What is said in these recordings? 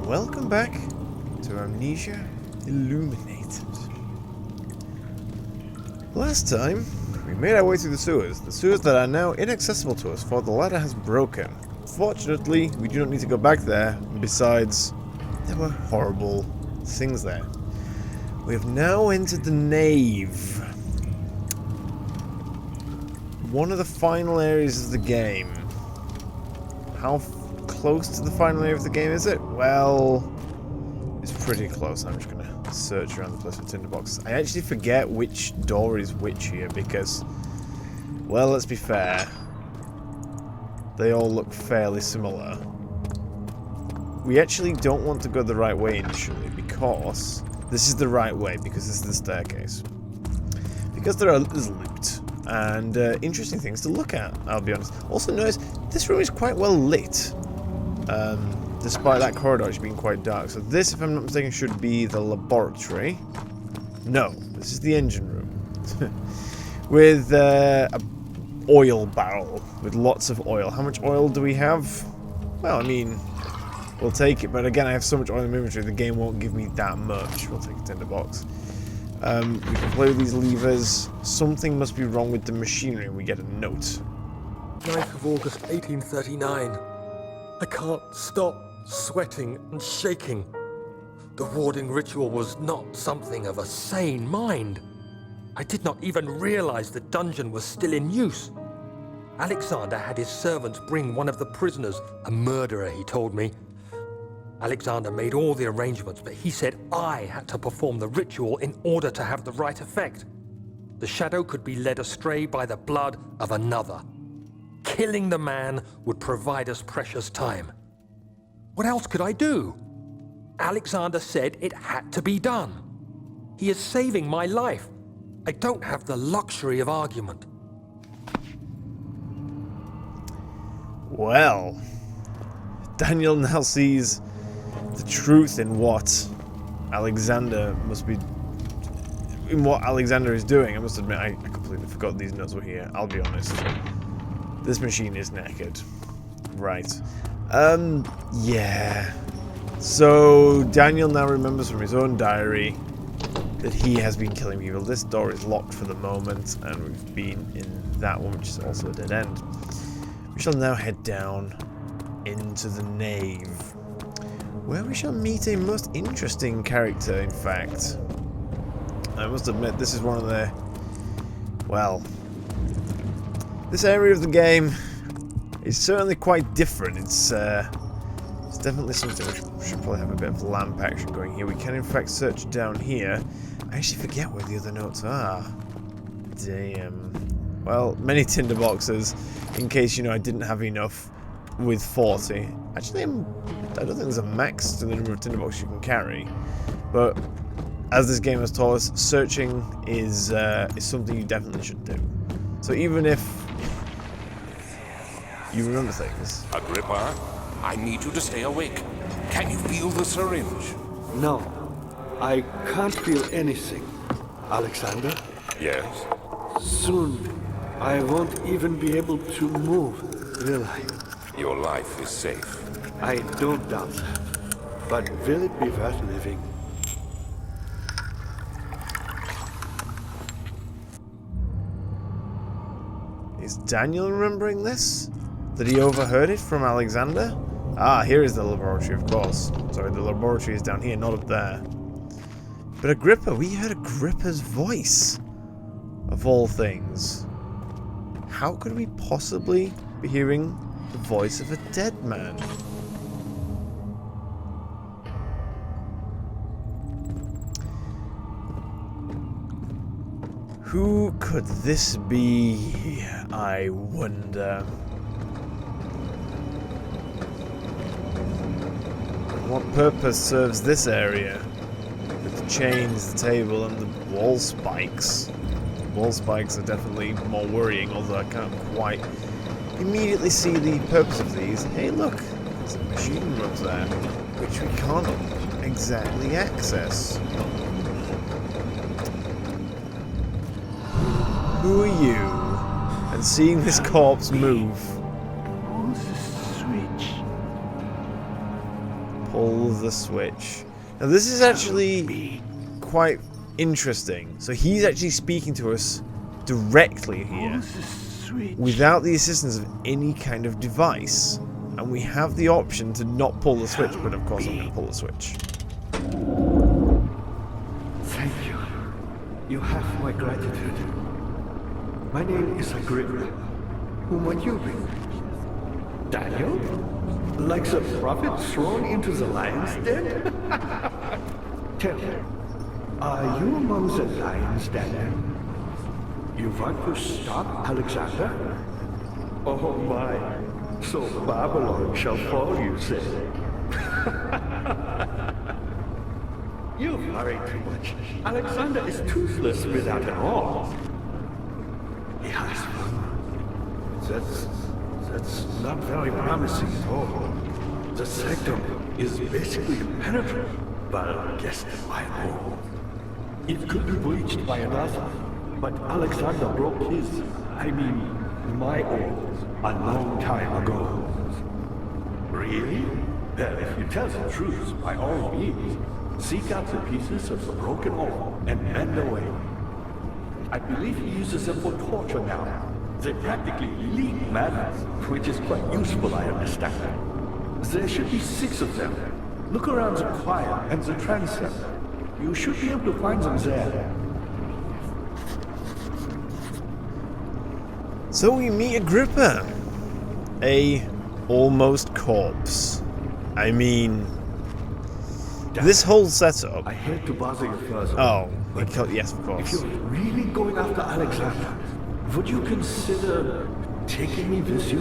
welcome back to Amnesia Illuminated. Last time, we made our way through the sewers that are now inaccessible to us, for the ladder has broken. Fortunately, we do not need to go back there, and besides, there were horrible things there. We have now entered the Nave. One of the final areas of the game. How close to the final area of the game is it? Well, it's pretty close. I'm just going to search around the place for tinderboxes. I actually forget which door is which here because, well, let's be fair. They all look fairly similar. We actually don't want to go the right way initially because this is the right way because this is the staircase. Because there's loot and interesting things to look at, I'll be honest. Also notice, this room is quite well lit. Despite that corridor actually being quite dark. So this, if I'm not mistaken, should be the laboratory. No, this is the engine room. With an oil barrel with lots of oil. How much oil do we have? Well, I mean, we'll take it. But again, I have so much oil in my inventory, the game won't give me that much. We'll take a tinderbox. We can play with these levers. Something must be wrong with the machinery, and we get a note. 9th of August, 1839. I can't stop sweating and shaking. The warding ritual was not something of a sane mind. I did not even realize the dungeon was still in use. Alexander had his servants bring one of the prisoners, a murderer, he told me. Alexander made all the arrangements, but he said I had to perform the ritual in order to have the right effect. The shadow could be led astray by the blood of another. Killing the man would provide us precious time. What else could I do? Alexander said it had to be done. He is saving my life. I don't have the luxury of argument. Well, Daniel now sees the truth in what Alexander is doing. I must admit, I completely forgot these notes were here. I'll be honest. This machine is knackered. Right. Yeah. So, Daniel now remembers from his own diary that he has been killing people. This door is locked for the moment, and we've been in that one, which is also a dead end. We shall now head down into the Nave, where we shall meet a most interesting character, in fact. I must admit, this is one of the... well... this area of the game is certainly quite different. It's definitely something we should probably have a bit of lamp action going here. We can in fact search down here. I actually forget where the other notes are. Damn. Well, many tinderboxes in case, you know, I didn't have enough with 40. Actually, I don't think there's a max to the number of tinderboxes you can carry. But as this game has taught us, searching is something you definitely should do. So even if you remember things. Agrippa, I need you to stay awake. Can you feel the syringe? No, I can't feel anything. Alexander? Yes? Soon, I won't even be able to move, will I? Your life is safe. I don't doubt that. But will it be worth living? Is Daniel remembering this? Did he overheard it from Alexander? Ah, here is the laboratory, of course. Sorry, the laboratory is down here, not up there. But Agrippa, we heard Agrippa's voice. Of all things. How could we possibly be hearing the voice of a dead man? Who could this be, I wonder? What purpose serves this area? With the chains, the table, and the wall spikes. The wall spikes are definitely more worrying, although I can't quite immediately see the purpose of these. Hey look, there's a machine room up there, which we can't exactly access. Who are you? And seeing this corpse move. Who's the switch? Pull the switch. Now this is actually quite interesting. So he's actually speaking to us directly here, without the assistance of any kind of device. And we have the option to not pull the switch, but of course I'm going to pull the switch. Thank you. You have my gratitude. My name is Agrippa. Who might you be? Daniel? Like the prophet thrown into the lion's den? Tell me, are you among the lions, Daniel? You want to stop Alexander? Oh my. So Babylon shall fall, you say? You worry too much. Alexander is toothless without an arm. He has one. That's not very promising at all. The sanctum is basically impenetrable, but guessed by whom? It could be breached by another, but Alexander broke his, my own, a long time ago. Really? Well, if you tell the truth, by all means, seek out the pieces of the broken orb and mend away. I believe he uses them for torture now. They practically leak madness, which is quite useful, I understand. There should be 6 of them. Look around the choir and the transept. You should be able to find them there. So we meet Agrippa, a almost corpse. I mean, this whole setup. I hate to bother you further. Oh, but yes, of if course. you're really going after Alexander, would you consider taking me with you?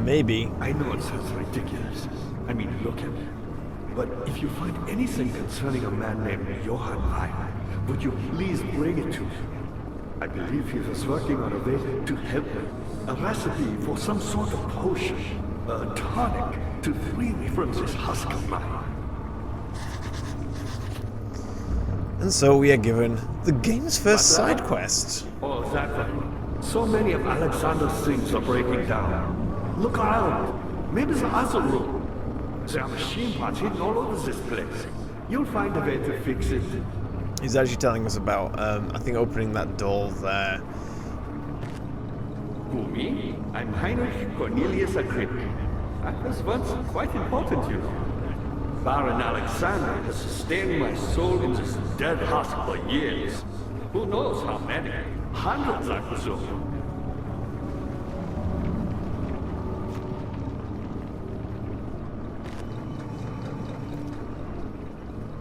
Maybe. I know it sounds ridiculous. I mean, look at me. But if you find anything concerning a man named Johann Ryan, would you please bring it to me? I believe he was working on a way to help me. A recipe for some sort of potion. A tonic to free me from this husk of mine. And so we are given the game's first side quest. Oh, that one. So many of Alexander's things are breaking down. Look around. Maybe the other room. There are machine parts hidden all over this place. You'll find a way to fix it. He's actually telling us about, I think, opening that door there. Who, me? I'm Heinrich Cornelius Agrippa. I was once quite important, you know. Baron Alexander has sustained my soul in this dead husk for years. Who knows how many? Hundreds, I presume.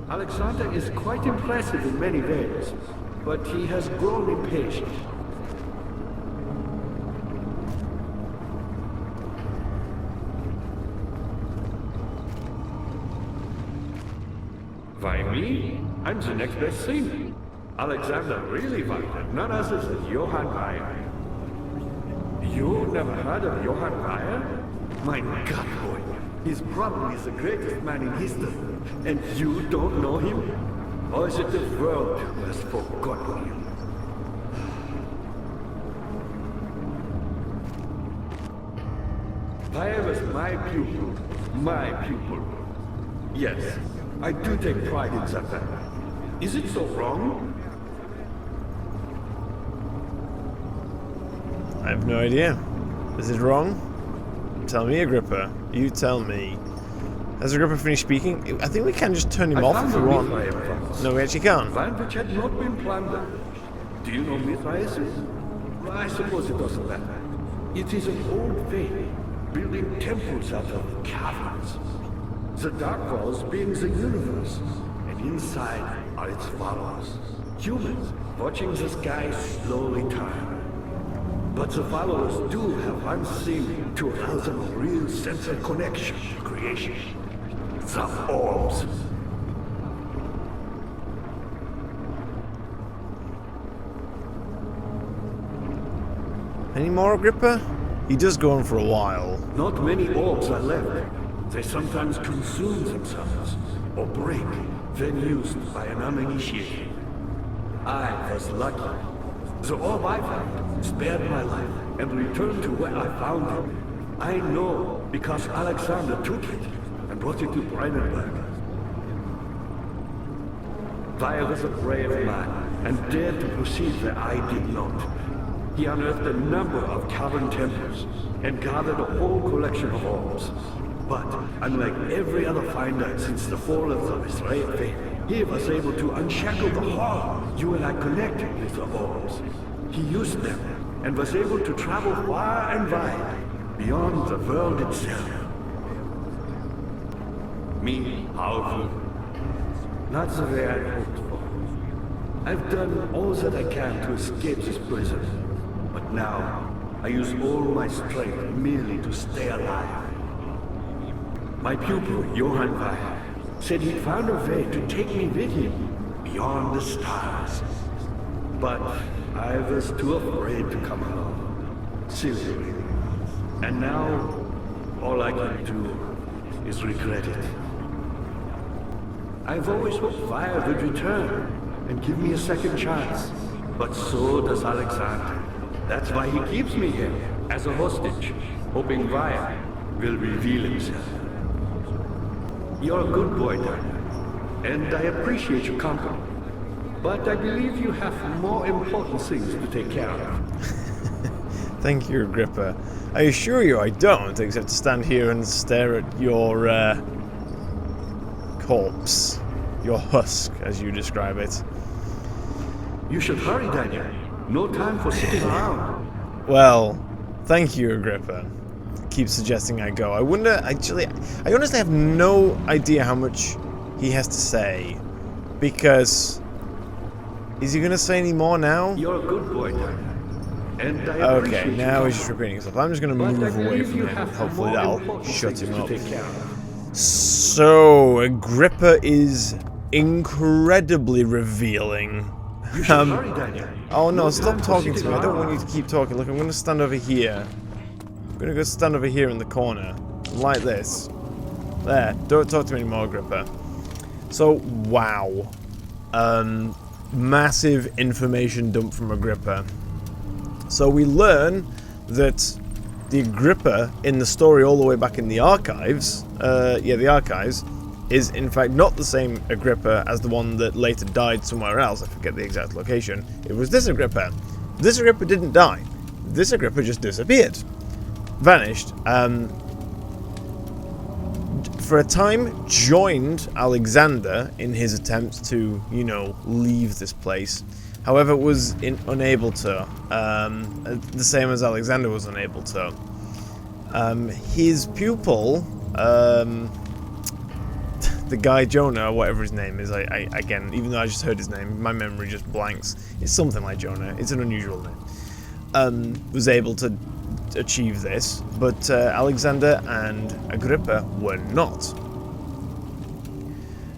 Alexander is quite impressive in many ways, but he has grown impatient. Why me? I'm the next best thing. Alexander really wanted none other than Johann Ryan. You never heard of Johann Ryan? My God, boy. He's probably the greatest man in history. And you don't know him? Or is it the world who has forgotten him? Ryan was my pupil. My pupil. Yes, I do take pride in that fact. Is it so wrong? I have no idea. Is it wrong? Tell me, Agrippa. You tell me. Has Agrippa finished speaking? I think we can just turn him off if we want. No, we actually can't. Land which had not been plundered. Do you know Mithraeus is? I suppose it doesn't matter. It is an old faith, building temples out of caverns. The dark walls being the universe, and inside are its followers. Humans watching the sky slowly turn. But the followers do have one thing to arouse a real sense of connection to creation. The orbs. Any more, Agrippa? He does go on for a while. Not many orbs are left. They sometimes consume themselves, or break, then used by an uninitiated. I was lucky. The orb I found spared my life and returned to where I found it. I know because Alexander took it, and brought it to Brandenburg. Vaya was a brave man and dared to proceed where I did not. He unearthed a number of cavern temples and gathered a whole collection of orbs. But unlike every other finder since the fall of the Israel faith, he was able to unshackle the horror you and I connected with the orbs. He used them and was able to travel far and wide, beyond the world itself. Me, powerful? Not the way I hoped for. I've done all that I can to escape this prison, but now I use all my strength merely to stay alive. My pupil, Johann Weyer, said he'd found a way to take me with him beyond the stars. But I was too afraid to come along. Silly. And now, all I can do is regret it. I've always hoped Weyer would return and give me a second chance. But so does Alexander. That's why he keeps me here, as a hostage, hoping Weyer will reveal himself. You're a good boy, Daniel, and I appreciate your company. But I believe you have more important things to take care of. Thank you, Agrippa. I assure you I don't, except to stand here and stare at your corpse. Your husk, as you describe it. You should hurry, Daniel. No time for sitting around. Well, thank you, Agrippa. Keep suggesting I go. I wonder, actually, I honestly have no idea how much he has to say. Because, is he going to say any more now? You're a good boy, Daniel. And I okay, now he's just repeating himself. I'm just going to move away from him. Hopefully that'll shut him up. So, Agrippa is incredibly revealing. Oh no, stop talking to me. I don't want you to keep talking. Look, I'm going to stand over here. I'm going to go stand over here in the corner. Like this. There. Don't talk to me anymore, Agrippa. So, wow. Massive information dump from Agrippa. So we learn that the Agrippa in the story all the way back in the archives, the archives, is in fact not the same Agrippa as the one that later died somewhere else. I forget the exact location. It was this Agrippa. This Agrippa didn't die. This Agrippa just disappeared. Vanished. For a time, joined Alexander in his attempts to, leave this place. However, was unable to. The same as Alexander was unable to. His pupil, the guy Jonah, whatever his name is, I again, even though I just heard his name, my memory just blanks. It's something like Jonah. It's an unusual name. Was able to achieve this, but Alexander and Agrippa were not.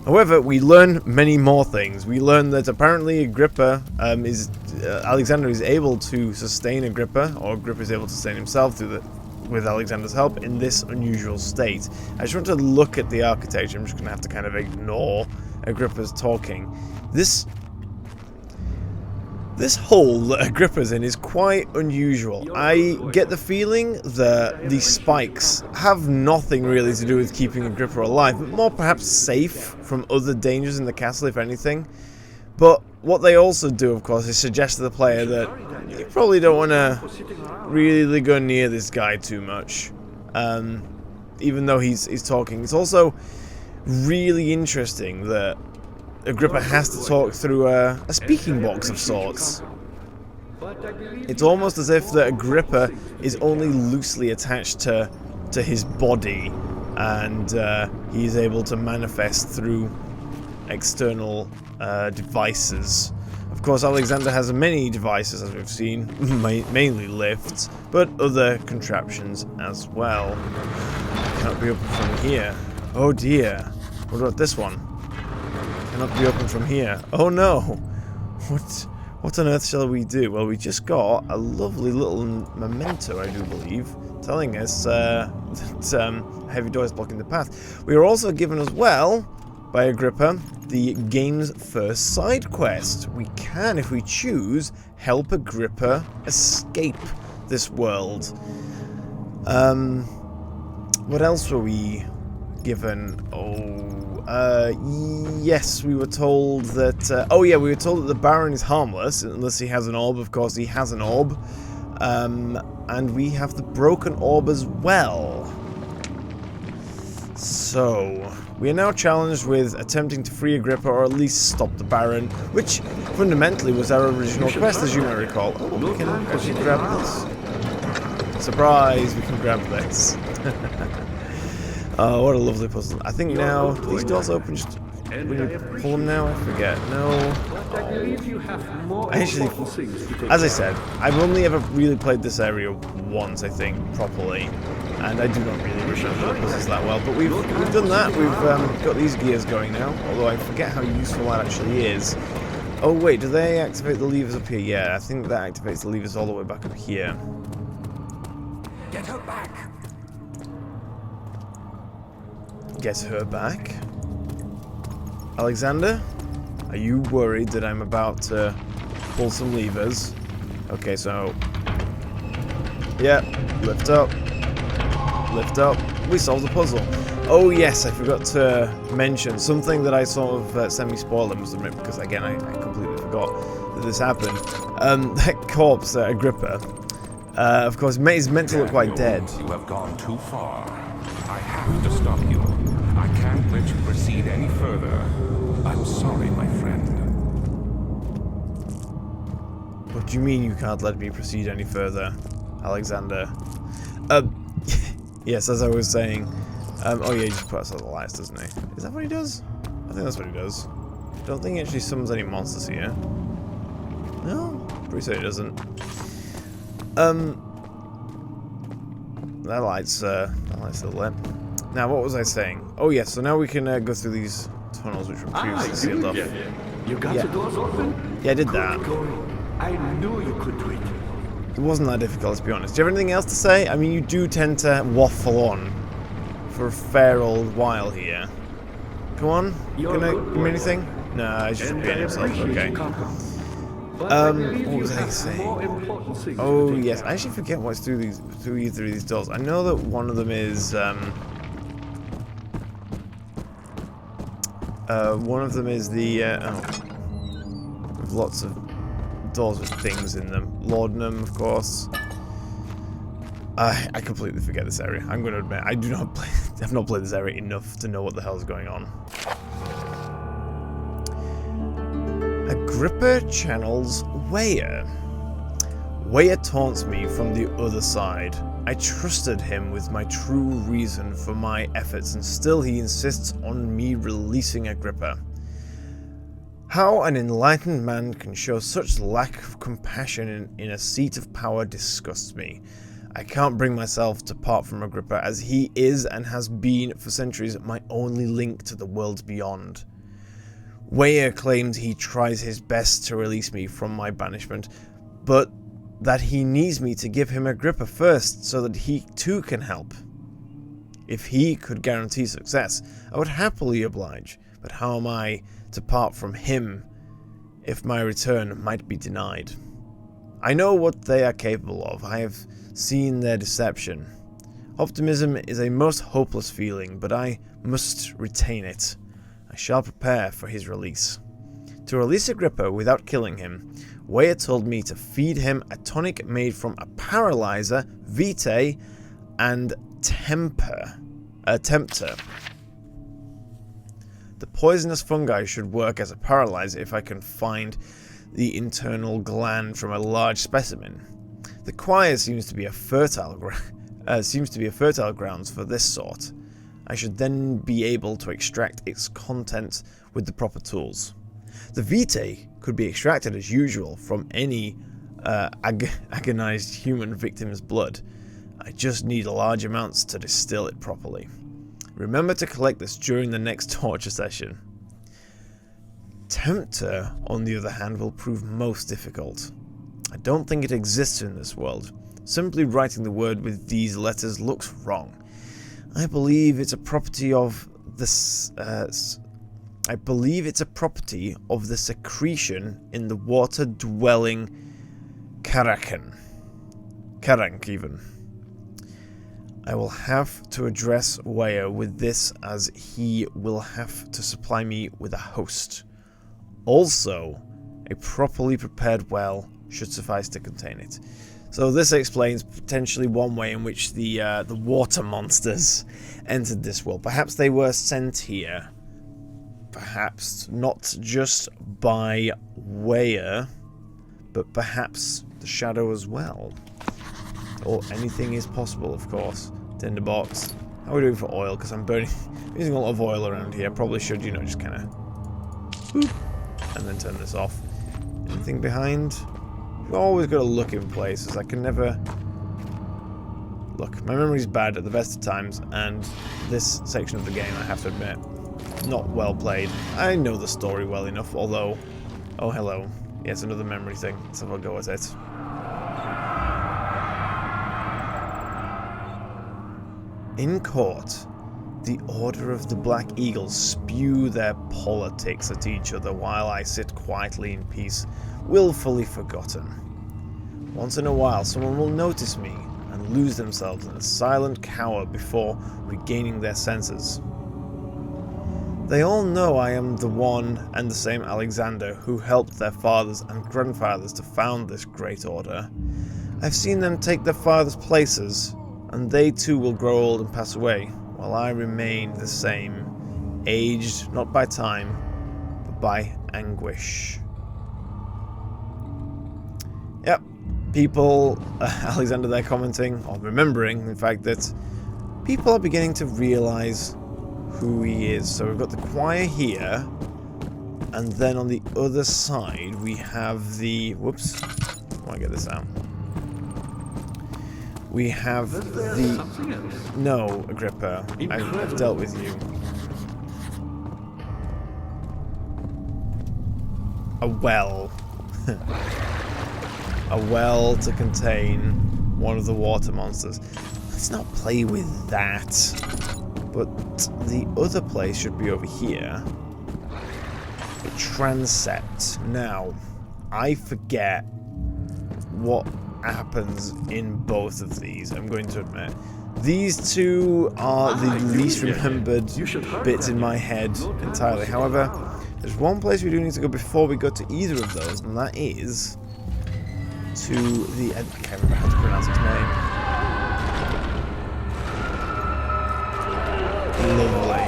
However, we learn many more things. We learn that apparently Agrippa Alexander is able to sustain Agrippa, or Agrippa is able to sustain himself with Alexander's help in this unusual state. I just want to look at the architecture. I'm just going to have to kind of ignore Agrippa's talking. This hole that Agrippa's in is quite unusual. I get the feeling that these spikes have nothing really to do with keeping Agrippa alive, but more perhaps safe from other dangers in the castle, if anything. But what they also do, of course, is suggest to the player that you probably don't want to really go near this guy too much. Even though he's talking. It's also really interesting that Agrippa has to talk through a speaking box of sorts. It's almost as if that Agrippa is only loosely attached to his body, and he's able to manifest through external devices. Of course, Alexander has many devices, as we've seen, mainly lifts, but other contraptions as well. Cannot be opened from here. Oh dear. What about this one? Cannot be opened from here. Oh no! What on earth shall we do? Well, we just got a lovely little memento, I do believe, telling us that heavy door is blocking the path. We are also given as well, by Agrippa, the game's first side quest. We can, if we choose, help Agrippa escape this world. What else were we given. Yes, we were told that. Oh yeah, we were told that the Baron is harmless unless he has an orb. Of course, he has an orb, and we have the broken orb as well. So we are now challenged with attempting to free Agrippa, or at least stop the Baron, which fundamentally was our original quest, as you may recall. Oh, we can grab this. Surprise! We can grab this. Oh, what a lovely puzzle. I think now, do these doors open just when you pull them now? I forget. No. Actually, as I said, I've only ever really played this area once, I think, properly. And I do not really remember the puzzles that well. But we've done that. We've got these gears going now. Although I forget how useful that actually is. Oh, wait, do they activate the levers up here? Yeah, I think that activates the levers all the way back up here. Get her back. Get her back. Alexander, are you worried that I'm about to pull some levers? Okay, so yeah, lift up, lift up. We solved the puzzle. Oh yes, I forgot to mention something that I sort of semi-spoiled, I must admit, because again I completely forgot that this happened. That corpse, Agrippa, of course, is meant to look quite dead. You have gone too far. I have to stop you. I can't let you proceed any further. I'm sorry, my friend. What do you mean you can't let me proceed any further, Alexander? Yes, as I was saying. Oh yeah, he just puts out the lights, doesn't he? Is that what he does? I think that's what he does. Don't think he actually summons any monsters here. No? Pretty sure he doesn't. That light's still lit. Now, what was I saying? Oh yeah, so now we can go through these tunnels which were previously sealed off. You got the doors open? Yeah, I did that. I knew you could do it. It wasn't that difficult, let's be honest. Do you have anything else to say? I mean, you do tend to waffle on for a fair old while here. Come on, gonna give me anything? No, I just repeated himself. Okay. What was I saying? Oh yes, I actually forget what's through these doors. I know that one of them is the with lots of doors with things in them. Laudanum, of course. I completely forget this area. I'm going to admit, I do not play. I've not played this area enough to know what the hell is going on. Agrippa channels Weyer. Weyer taunts me from the other side. I trusted him with my true reason for my efforts, and still he insists on me releasing Agrippa. How an enlightened man can show such lack of compassion in a seat of power disgusts me. I can't bring myself to part from Agrippa, as he is and has been for centuries my only link to the worlds beyond. Weyer claims he tries his best to release me from my banishment, but that he needs me to give him Agrippa first so that he too can help. If he could guarantee success, I would happily oblige, but how am I to part from him if my return might be denied? I know what they are capable of. I have seen their deception. Optimism is a most hopeless feeling, but I must retain it. I shall prepare for his release. To release Agrippa without killing him, Weyer told me to feed him a tonic made from a paralyzer, vitae, and tempter. The poisonous fungi should work as a paralyzer if I can find the internal gland from a large specimen. The choir seems to be a fertile grounds for this sort. I should then be able to extract its contents with the proper tools. The vitae could be extracted as usual from any agonized human victim's blood. I just need large amounts to distill it properly. Remember to collect this during the next torture session. Tempter, on the other hand, will prove most difficult. I don't think it exists in this world. Simply writing the word with these letters looks wrong. I believe it's a property of the secretion in the water-dwelling Karank even. I will have to address Weyer with this, as he will have to supply me with a host. Also, a properly prepared well should suffice to contain it. So this explains potentially one way in which the water monsters entered this world. Perhaps they were sent here. Perhaps not just by Weyer, but perhaps the Shadow as well. Or anything is possible, of course. Tinderbox. How are we doing for oil? Because I'm using a lot of oil around here. Probably should, you know, just kind of boop, and then turn this off. Anything behind? You've always got to look in places. I can never... Look, my memory's bad at the best of times, and this section of the game, I have to admit, not well played. I know the story well enough, although... Oh, hello. Yes, another memory thing. Let's have a go at it. In court, the Order of the Black Eagles spew their politics at each other while I sit quietly in peace, willfully forgotten. Once in a while, someone will notice me and lose themselves in a silent cower before regaining their senses. They all know I am the one and the same Alexander who helped their fathers and grandfathers to found this great order. I've seen them take their fathers' places, and they too will grow old and pass away, while I remain the same, aged not by time, but by anguish. Yep, people, Alexander there commenting, or remembering, in fact, that people are beginning to realise who he is. So we've got the choir here, and then on the other side we have the... Whoops, I want to get this out. We have the... No, Agrippa, I've dealt with you. A well. A well to contain one of the water monsters. Let's not play with that. But the other place should be over here. The transept. Now, I forget what happens in both of these, I'm going to admit. These two are the least remembered bits in my head entirely. However, there's one place we do need to go before we go to either of those, and that is to the... I can't remember how to pronounce its name. Lovely.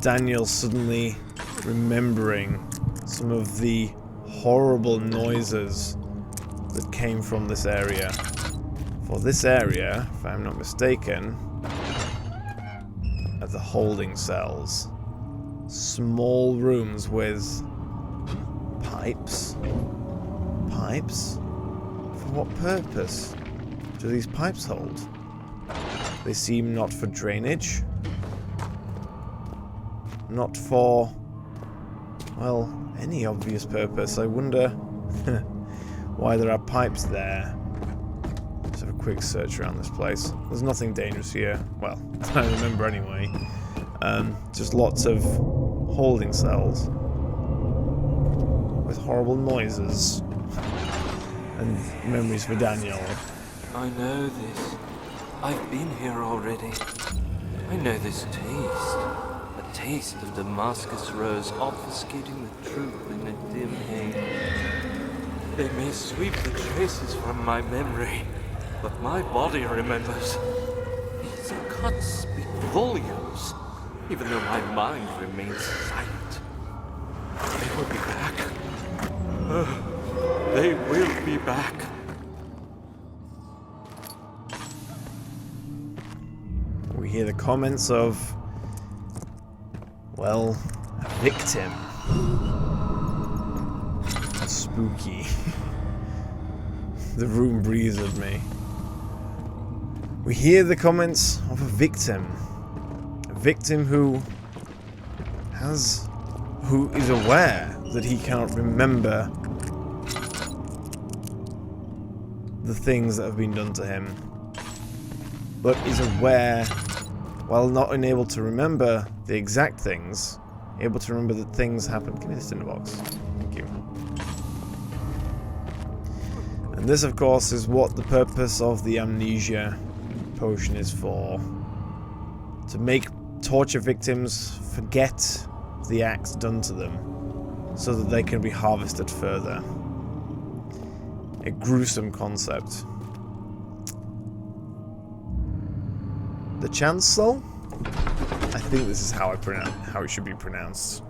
Daniel suddenly remembering some of the horrible noises that came from this area. For this area, if I'm not mistaken, are the holding cells. Small rooms with pipes. Pipes? For what purpose do these pipes hold? They seem not for drainage. Not for, well, any obvious purpose. I wonder why there are pipes there. Let's have a quick search around this place. There's nothing dangerous here. Well, I remember anyway. Just lots of holding cells with horrible noises and memories for Daniel. I know this. I've been here already. I know this taste. A taste of Damascus rose obfuscating the truth in a dim haze. They may sweep the traces from my memory, but my body remembers. These cuts speak volumes, even though my mind remains silent. They will be back. They will be back. We hear the comments of, well, a victim. Spooky. The room breathes at me. We hear the comments of a victim. A victim who is aware that he cannot remember the things that have been done to him, but is aware, while not unable to remember the exact things, able to remember that things happened. Give me this tinderbox. Thank you. And this, of course, is what the purpose of the Amnesia potion is for. To make torture victims forget the acts done to them, so that they can be harvested further. A gruesome concept. The Chancel? I think this is how it should be pronounced.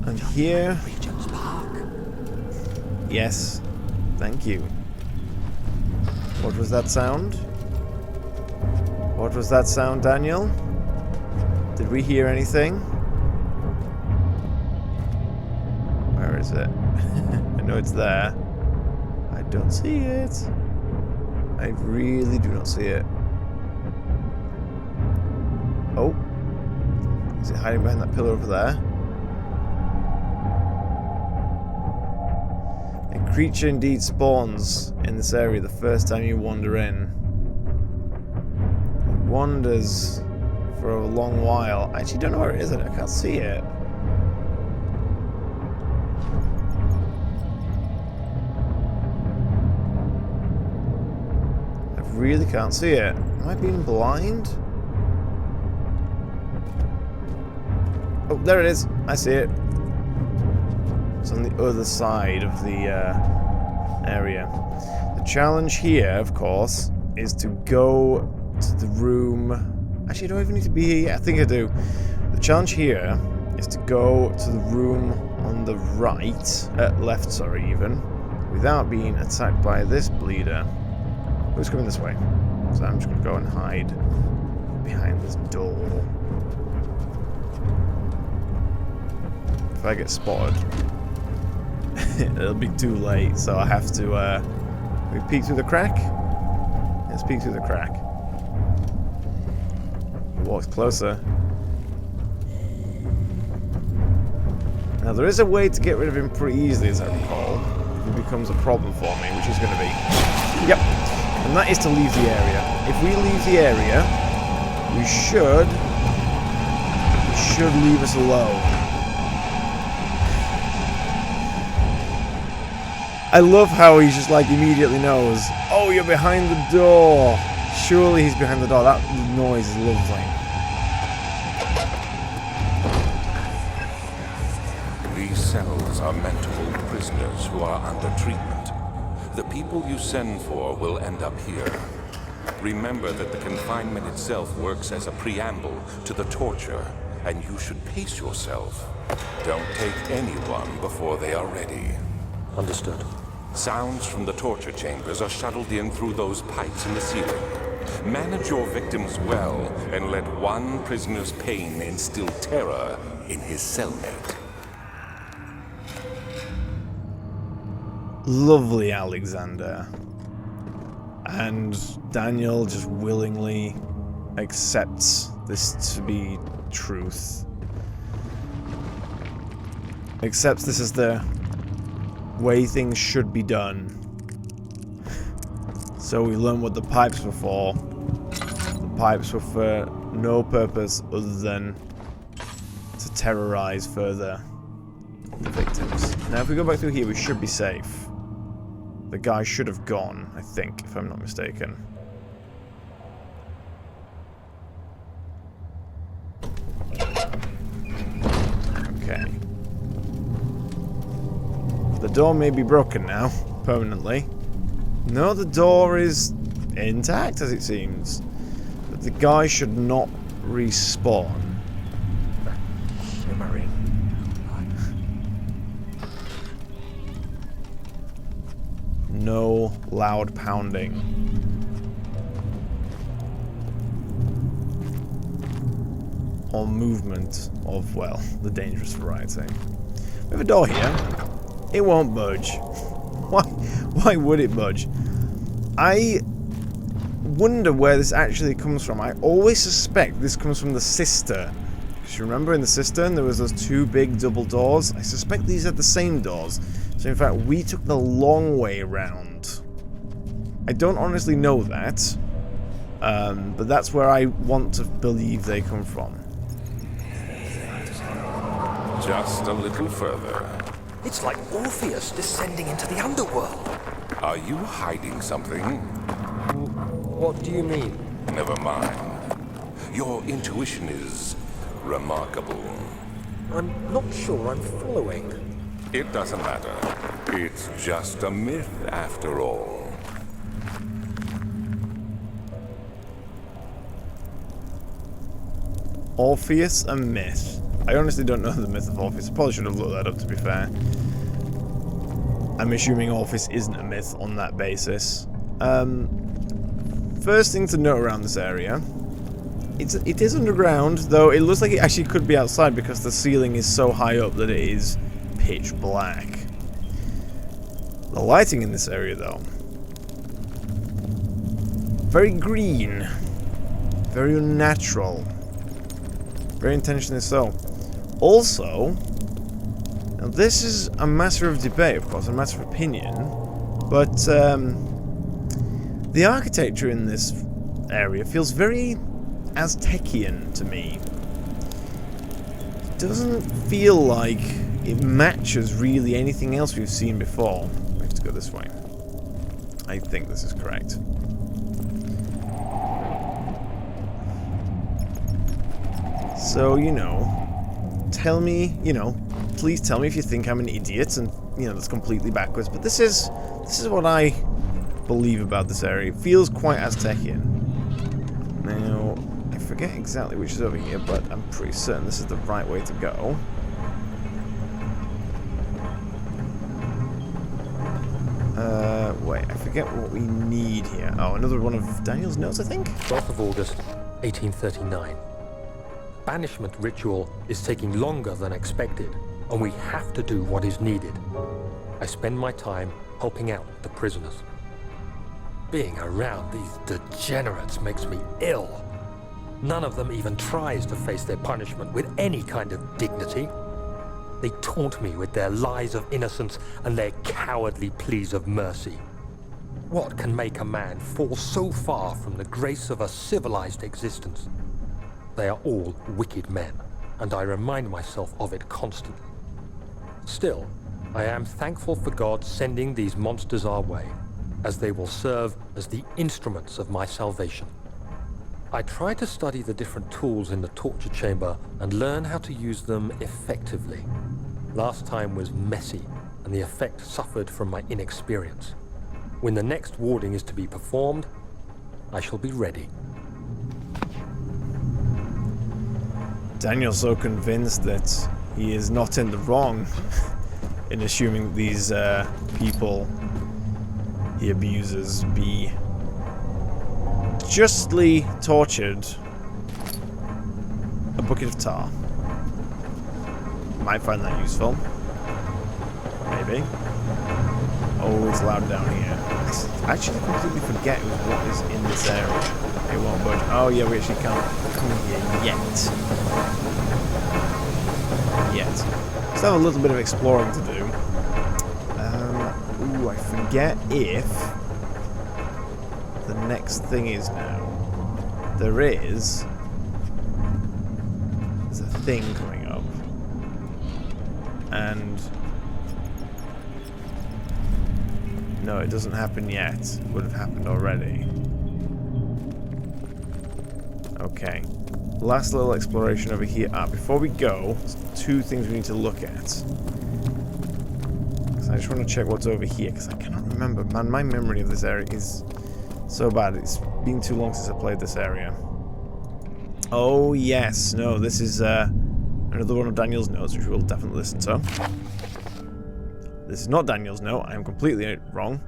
And here... Regent's Park. Yes. Thank you. What was that sound? What was that sound, Daniel? Did we hear anything? Where is it? I know it's there. I don't see it. I really do not see it. Oh. Is it hiding behind that pillar over there? A creature indeed spawns in this area the first time you wander in. It wanders for a long while. I actually don't know where it is. I can't see it. I really can't see it. Am I being blind? Oh, there it is. I see it. It's on the other side of the area. The challenge here, of course, is to go to the room... Actually, do I even need to be here? Yeah, I think I do. The challenge here is to go to the room on the right, left, sorry, even, without being attacked by this bleeder. Who's coming this way? So I'm just going to go and hide behind this door. If I get spotted, it'll be too late, so I have to, we peek through the crack? Let's peek through the crack. Walks closer. Now there is a way to get rid of him pretty easily, as I recall. If he becomes a problem for me, which is going to be... Yep. And that is to leave the area. If we leave the area, we should leave us alone. I love how he just like immediately knows, oh, you're behind the door. Surely he's behind the door. That noise is lovely. These cells are meant to hold prisoners who are under treatment. The people you send for will end up here. Remember that the confinement itself works as a preamble to the torture, and you should pace yourself. Don't take anyone before they are ready. Understood. Sounds from the torture chambers are shuttled in through those pipes in the ceiling. Manage your victims well, and let one prisoner's pain instill terror in his cellmate. Lovely, Alexander. And Daniel just willingly accepts this to be truth. Accepts this as the way things should be done. So we learn what the pipes were for. The pipes were for no purpose other than to terrorize further the victims. Now if we go back through here, we should be safe. The guy should have gone, I think, if I'm not mistaken. Okay. The door may be broken now, permanently. No, the door is intact, as it seems. But the guy should not respawn. Shimmering. No loud pounding. Or movement of, well, the dangerous variety. We have a door here. It won't budge. Why would it budge? I wonder where this actually comes from. I always suspect this comes from the cistern. Because you remember in the cistern there was those two big double doors? I suspect these are the same doors. So in fact we took the long way around. I don't honestly know that. But that's where I want to believe they come from. Just a little further. It's like Orpheus descending into the underworld. Are you hiding something? What do you mean? Never mind. Your intuition is remarkable. I'm not sure I'm following. It doesn't matter. It's just a myth after all. Orpheus, a myth. I honestly don't know the myth of Orpheus. I probably should have looked that up, to be fair. I'm assuming Orpheus isn't a myth on that basis. First thing to note around this area. It is underground, though it looks like it actually could be outside because the ceiling is so high up that it is pitch black. The lighting in this area, though. Very green. Very unnatural. Very intentionally so. Also, now this is a matter of debate, of course, a matter of opinion, but the architecture in this area feels very Aztecian to me. It doesn't feel like it matches really anything else we've seen before. We have to go this way. I think this is correct. So, you know, tell me, please tell me if you think I'm an idiot and, that's completely backwards. But this is what I believe about this area. It feels quite Aztecian. Now, I forget exactly which is over here, but I'm pretty certain this is the right way to go. Wait, I forget what we need here. Oh, another one of Daniel's notes, I think? 12th of August, 1839. Banishment ritual is taking longer than expected, and we have to do what is needed. I spend my time helping out the prisoners. Being around these degenerates makes me ill. None of them even tries to face their punishment with any kind of dignity. They taunt me with their lies of innocence and their cowardly pleas of mercy. What can make a man fall so far from the grace of a civilized existence? They are all wicked men, and I remind myself of it constantly. Still, I am thankful for God sending these monsters our way, as they will serve as the instruments of my salvation. I try to study the different tools in the torture chamber and learn how to use them effectively. Last time was messy, and the effect suffered from my inexperience. When the next warding is to be performed, I shall be ready. Daniel's so convinced that he is not in the wrong in assuming these people he abuses be justly tortured. A bucket of tar. Might find that useful. Maybe. Oh, it's loud down here. I actually completely forget what is in this area. It won't budge. Oh yeah, we actually can't come here yet. Still have a little bit of exploring to do. Ooh, I forget if the next thing is now. There's a thing coming up. And no, it doesn't happen yet. It would have happened already. Okay. Last little exploration over here. Before we go, there's two things we need to look at. I just want to check what's over here, because I cannot remember. Man, my memory of this area is so bad. It's been too long since I played this area. Oh, yes. No, this is another one of Daniel's notes, which we'll definitely listen to. This is not Daniel's note. I am completely wrong.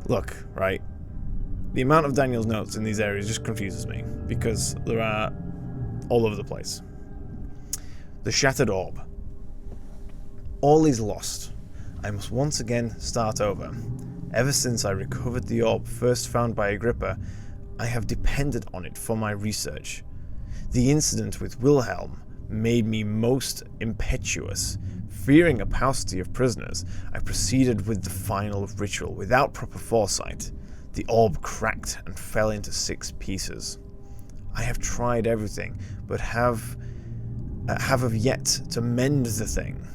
Look, right. The amount of Daniel's notes in these areas just confuses me, because there are all over the place. The Shattered Orb. All is lost. I must once again start over. Ever since I recovered the orb first found by Agrippa, I have depended on it for my research. The incident with Wilhelm made me most impetuous. Fearing a paucity of prisoners, I proceeded with the final ritual without proper foresight. The orb cracked and fell into 6 pieces. I have tried everything, but have of yet to mend the thing.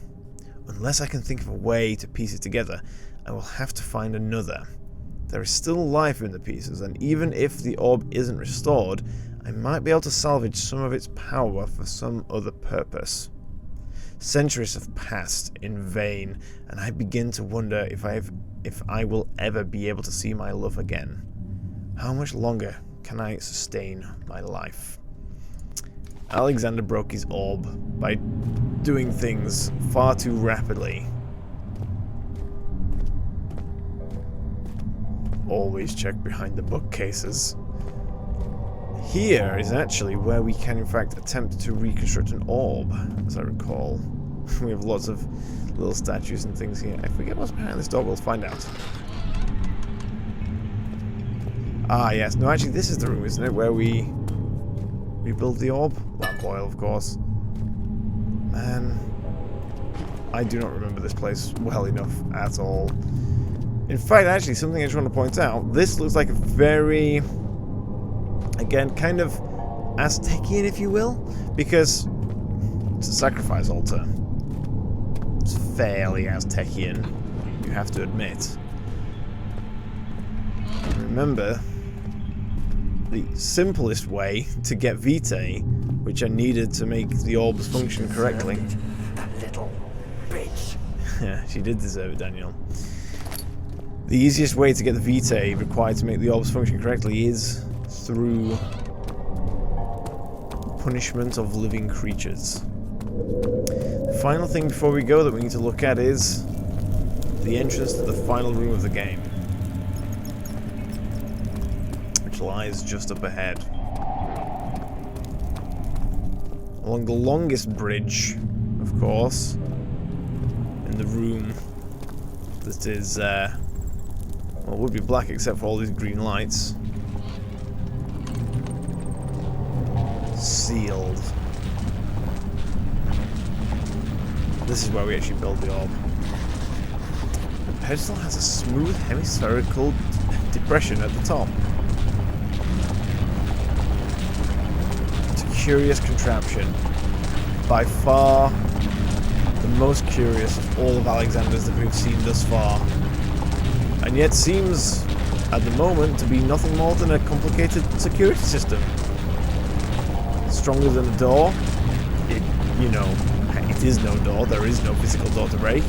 Unless I can think of a way to piece it together, I will have to find another. There is still life in the pieces, and even if the orb isn't restored, I might be able to salvage some of its power for some other purpose. Centuries have passed in vain, and I begin to wonder if I will ever be able to see my love again. How much longer can I sustain my life? Alexander broke his orb by doing things far too rapidly. Always check behind the bookcases. Here is actually where we can in fact attempt to reconstruct an orb, as I recall. We have lots of little statues and things here. If we get what's behind this door, we'll find out. Ah, yes. No, actually, this is the room, isn't it? Where we rebuild the orb? Lamp oil, of course. Man, I do not remember this place well enough at all. In fact, actually, something I just want to point out. This looks like a very, again, kind of Aztecian, if you will, because it's a sacrifice altar. It's fairly Aztecian, you have to admit. Remember, the simplest way to get Vitae, which are needed to make the orbs function correctly. That little bitch. Yeah, she did deserve it, Daniel. The easiest way to get the Vitae required to make the orbs function correctly is through punishment of living creatures. The final thing before we go that we need to look at is the entrance to the final room of the game, which lies just up ahead. Along the longest bridge, of course, in the room that is, well, it would be black except for all these green lights. Sealed. This is where we actually build the orb. The pedestal has a smooth hemispherical depression at the top. It's a curious contraption. By far the most curious of all of Alexander's that we've seen thus far. And yet seems, at the moment, to be nothing more than a complicated security system. Stronger than a door. It is no door. There is no physical door to break.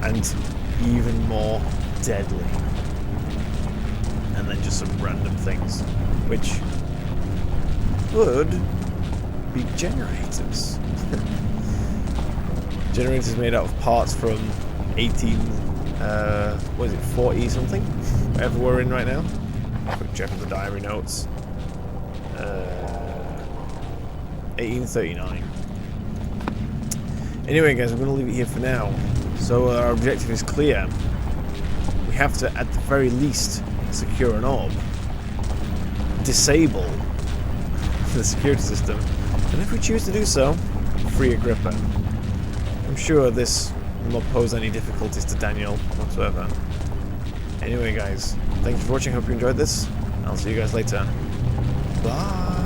And even more deadly. And then just some random things. Which would be generators. Generators made out of parts from 40 something? Whatever we're in right now. Quick check of the diary notes. 1839. Anyway, guys, I'm going to leave it here for now. So our objective is clear. We have to, at the very least, secure an orb. Disable the security system. And if we choose to do so, free Agrippa. I'm sure this will not pose any difficulties to Daniel whatsoever. Anyway, guys, thank you for watching. Hope you enjoyed this. I'll see you guys later. Bye.